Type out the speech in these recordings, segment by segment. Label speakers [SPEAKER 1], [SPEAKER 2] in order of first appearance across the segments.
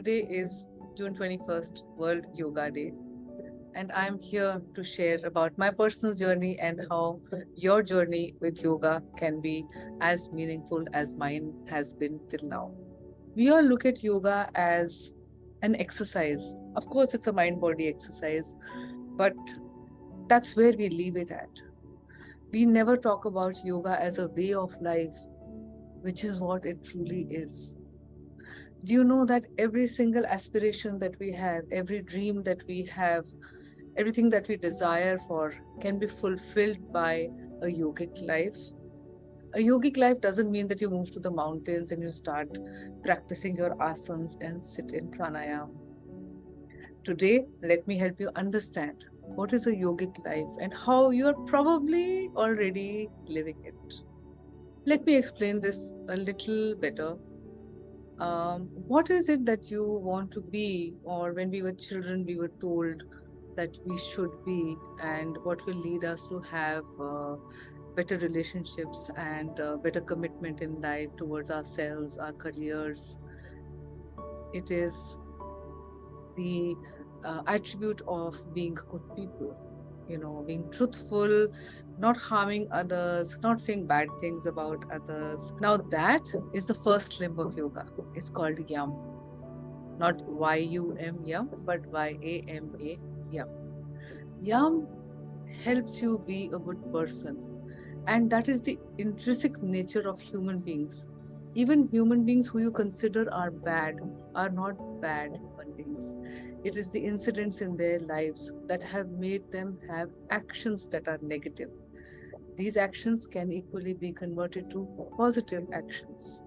[SPEAKER 1] Today is June 21st, World Yoga Day, and I'm here to share about my personal journey and how your journey with yoga can be as meaningful as mine has been till now. We all look at yoga as an exercise. Of course, it's a mind body exercise, but that's where we leave it at. We never talk about yoga as a way of life, which is what it truly is. Do you know that every single aspiration that we have, every dream that we have, everything that we desire for can be fulfilled by a yogic life? A yogic life doesn't mean that you move to the mountains and you start practicing your asanas and sit in pranayam. Today, let me help you understand what is a yogic life and how you are probably already living it. Let me explain this a little better. What is it that you want to be, or when we were children, we were told that we should be, and what will lead us to have better relationships and better commitment in life towards ourselves, our careers? It is the attribute of being good people, being truthful, not harming others, not saying bad things about others. Now, that is the first limb of yoga. It's called yam, not Y-U-M, yum, but Y-A-M-A, yum. Yum helps you be a good person. And that is the intrinsic nature of human beings. Even human beings who you consider are bad are not bad human beings. It is the incidents in their lives that have made them have actions that are negative. These actions can equally be converted to positive actions.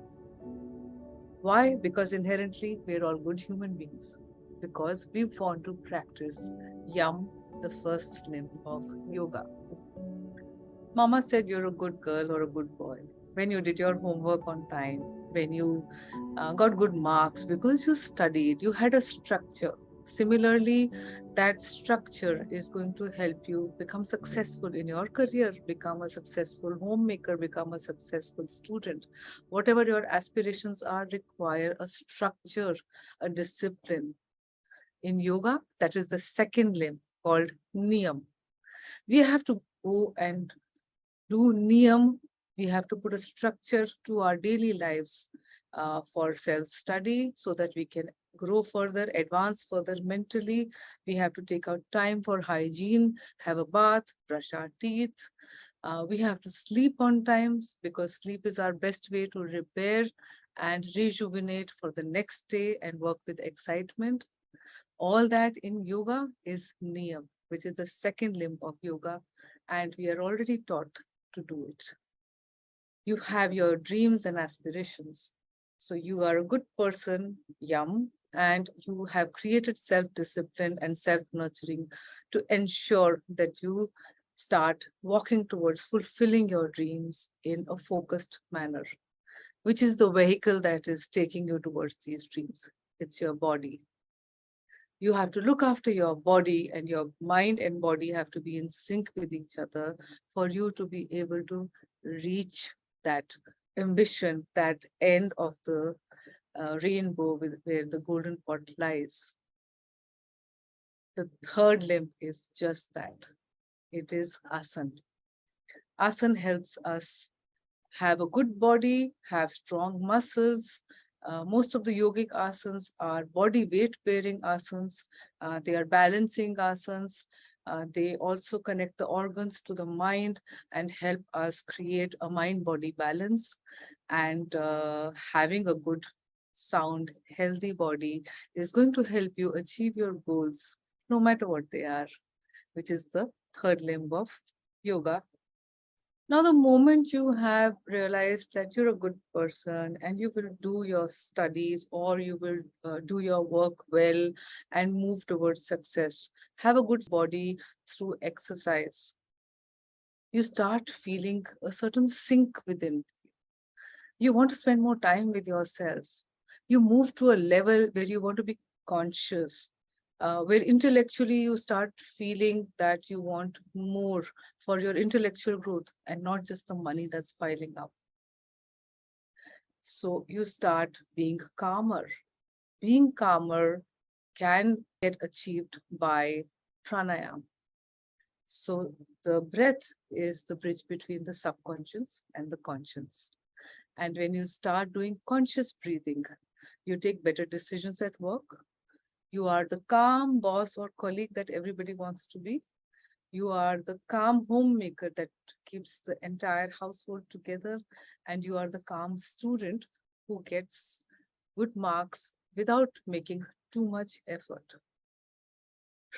[SPEAKER 1] Why? Because inherently we're all good human beings. Because we want to practice yam, the first limb of yoga. Mama said you're a good girl or a good boy when you did your homework on time, when you got good marks because you studied, you had a structure. Similarly, that structure is going to help you become successful in your career, become a successful homemaker, become a successful student. Whatever your aspirations are, require a structure, a discipline. In yoga, that is the second limb called niyam. We have to go and do niyam. We have to put a structure to our daily lives for self-study so that we can grow further, advance further mentally. We have to take out time for hygiene, have a bath, brush our teeth. We have to sleep on times because sleep is our best way to repair and rejuvenate for the next day and work with excitement. All that in yoga is niyam, which is the second limb of yoga, and we are already taught to do it. You have your dreams and aspirations. So you are a good person, yum, and you have created self-discipline and self-nurturing to ensure that you start walking towards fulfilling your dreams in a focused manner, which is the vehicle that is taking you towards these dreams. It's your body. You have to look after your body, and your mind and body have to be in sync with each other for you to be able to reach that ambition, that end of the rainbow where the golden pot lies. The third limb is just that. It is asana. Asana helps us have a good body, have strong muscles. Most of the yogic asanas are body weight bearing asanas. They are balancing asanas. They also connect the organs to the mind and help us create a mind body balance. And having a good, sound, healthy body is going to help you achieve your goals, no matter what they are, which is the third limb of yoga. Now, the moment you have realized that you're a good person and you will do your studies, or you will do your work well and move towards success, have a good body through exercise, you start feeling a certain sync within. You want to spend more time with yourself. You move to a level where you want to be conscious, where intellectually you start feeling that you want more for your intellectual growth and not just the money that's piling up. So you start being calmer. being calmer can get achieved by pranayama. So the breath is the bridge between the subconscious and the conscious. And when you start doing conscious breathing, you take better decisions at work. You are the calm boss or colleague that everybody wants to be. You are the calm homemaker that keeps the entire household together. And you are the calm student who gets good marks without making too much effort.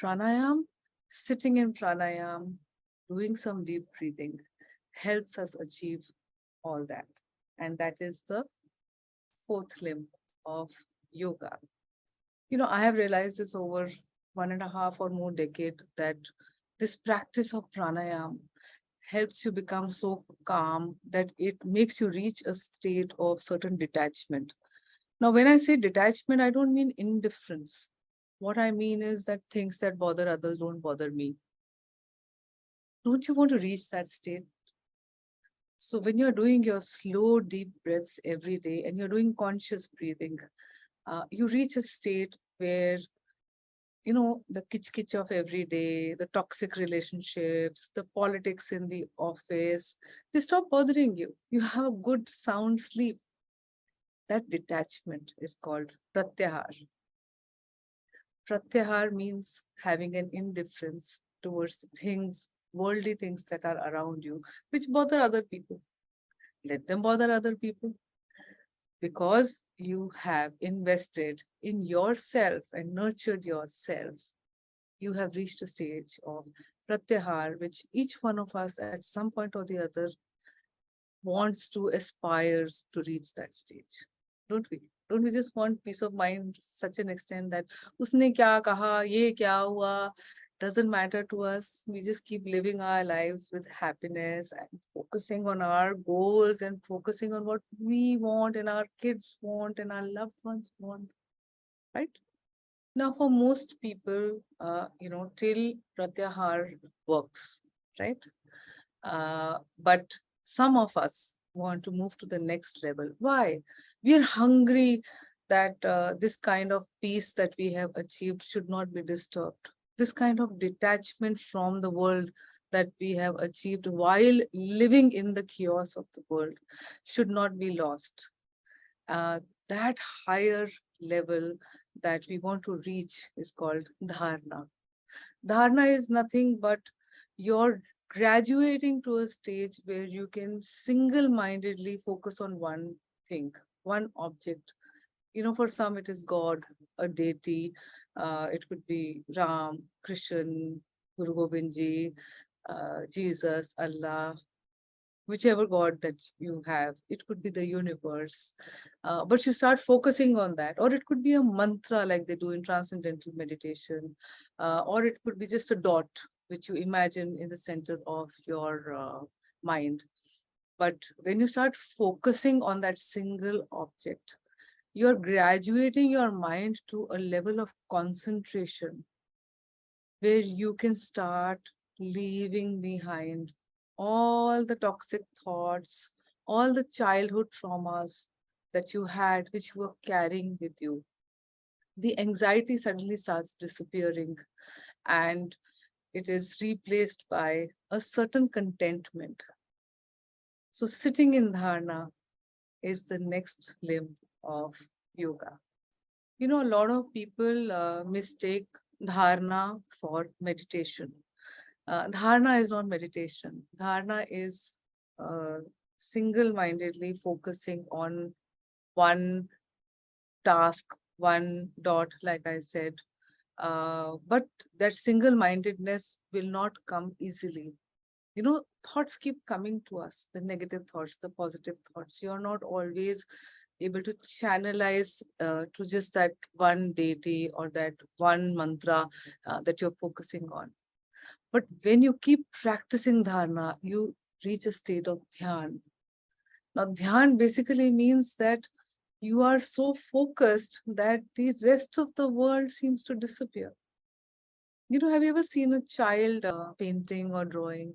[SPEAKER 1] Pranayam, sitting in pranayam, doing some deep breathing helps us achieve all that. And that is the fourth limb of yoga. I have realized this over 1.5 or more decade that this practice of pranayam helps you become so calm that it makes you reach a state of certain detachment. Now, when I say detachment, I don't mean indifference. What I mean is that things that bother others don't bother me. Don't you want to reach that state? So, when you're doing your slow, deep breaths every day and you're doing conscious breathing, you reach a state where the kitch of every day, the toxic relationships, the politics in the office, they stop bothering you. You have a good sound sleep. That detachment is called pratyahar. Pratyahar means having an indifference towards things, worldly things that are around you, which bother other people. Let them bother other people, because you have invested in yourself and nurtured yourself. You have reached a stage of pratyahar, which each one of us at some point or the other wants to, aspires to reach that stage. Don't we? Don't we just want peace of mind to such an extent that usne kya kaha, ye kya hua, doesn't matter to us. We just keep living our lives with happiness and focusing on our goals and focusing on what we want and our kids want and our loved ones want, right? Now, for most people, till Pratyahar works, right? But some of us want to move to the next level. Why? We are hungry that this kind of peace that we have achieved should not be disturbed. This kind of detachment from the world that we have achieved while living in the chaos of the world should not be lost. That higher level that we want to reach is called dharna. Dharna is nothing but you're graduating to a stage where you can single mindedly focus on one thing, one object. For some, it is God, a deity. It could be Ram, Krishna, Guru Gobind Ji, Jesus, Allah, whichever God that you have. It could be the universe. But you start focusing on that. Or it could be a mantra like they do in transcendental meditation. Or it could be just a dot which you imagine in the center of your mind. But when you start focusing on that single object, you're graduating your mind to a level of concentration where you can start leaving behind all the toxic thoughts, all the childhood traumas that you had, which you were carrying with you. The anxiety suddenly starts disappearing and it is replaced by a certain contentment. So, sitting in dharana is the next limb of yoga. A lot of people mistake dharana for meditation. Dharana is not meditation. Dharana is single mindedly focusing on one task, one dot, like I said. But that single mindedness will not come easily. Thoughts keep coming to us, the negative thoughts, the positive thoughts. You're not always able to channelize to just that one deity or that one mantra that you're focusing on. But when you keep practicing dharana, you reach a state of dhyan. Now, dhyan basically means that you are so focused that the rest of the world seems to disappear. Have you ever seen a child painting or drawing?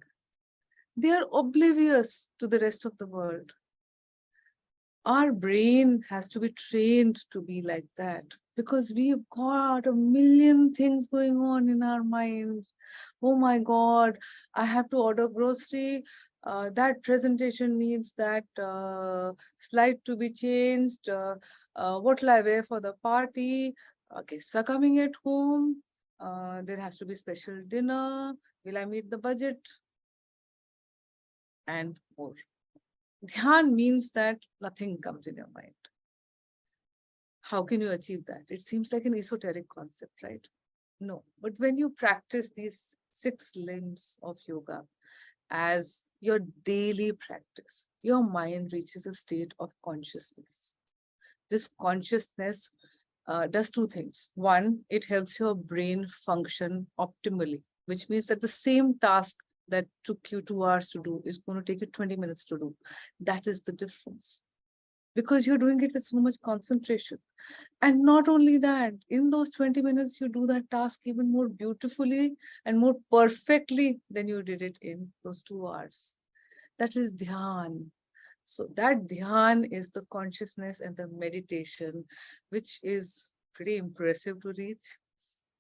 [SPEAKER 1] They are oblivious to the rest of the world. Our brain has to be trained to be like that. because we've got a million things going on in our mind. Oh my God, I have to order grocery. That presentation needs that slide to be changed. What will I wear for the party? Guests are coming at home. There has to be special dinner. Will I meet the budget? And more. Dhyan means that nothing comes in your mind. How can you achieve that? It seems like an esoteric concept, right? No. But when you practice these 6 limbs of yoga as your daily practice, your mind reaches a state of consciousness. This consciousness does 2 things. One, it helps your brain function optimally, which means that the same task that took you 2 hours to do is going to take you 20 minutes to do. That is the difference because you're doing it with so much concentration. And not only that, in those 20 minutes, you do that task even more beautifully and more perfectly than you did it in those 2 hours. That is dhyan. So that dhyan is the consciousness and the meditation, which is pretty impressive to reach.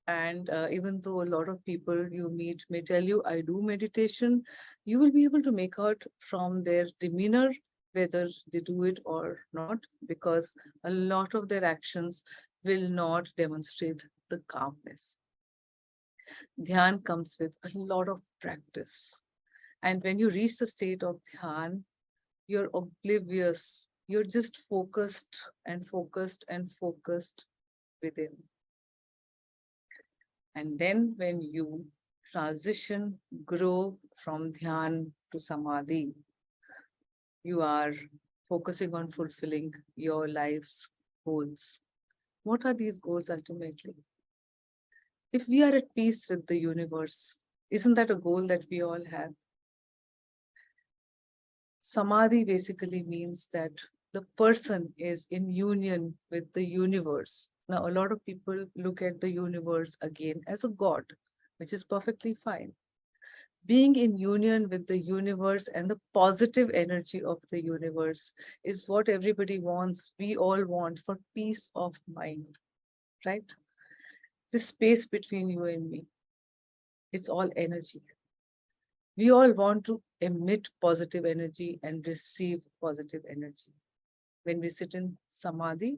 [SPEAKER 1] And even though a lot of people you meet may tell you, I do meditation, you will be able to make out from their demeanor whether they do it or not, because a lot of their actions will not demonstrate the calmness. Dhyan comes with a lot of practice. And when you reach the state of dhyan, you're oblivious. You're just focused and focused and focused within. And then when you transition, grow from dhyan to samadhi, you are focusing on fulfilling your life's goals. What are these goals ultimately? If we are at peace with the universe, isn't that a goal that we all have? Samadhi basically means that the person is in union with the universe. Now, a lot of people look at the universe again as a god, which is perfectly fine. Being in union with the universe and the positive energy of the universe is what everybody wants. We all want for peace of mind, right? This space between you and me, it's all energy. We all want to emit positive energy and receive positive energy. When we sit in samadhi,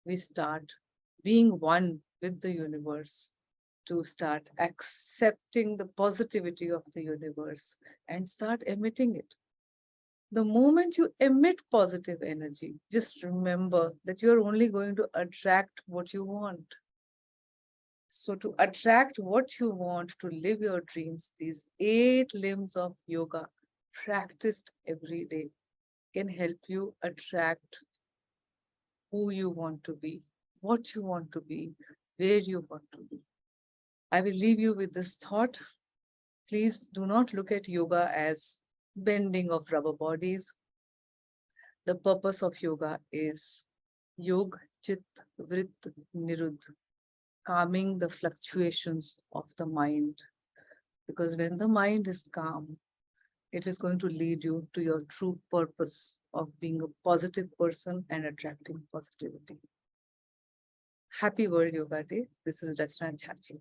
[SPEAKER 1] we start being one with the universe, to start accepting the positivity of the universe and start emitting it. The moment you emit positive energy, just remember that you're only going to attract what you want. So, to attract what you want, to live your dreams, these 8 limbs of yoga practiced every day can help you attract who you want to be, what you want to be, where you want to be. I will leave you with this thought. Please do not look at yoga as bending of rubber bodies. The purpose of yoga is Yog Chit Vrit Nirudh, calming the fluctuations of the mind. Because when the mind is calm, it is going to lead you to your true purpose of being a positive person and attracting positivity. Happy World Yoga Day. This is Rachna Chachi.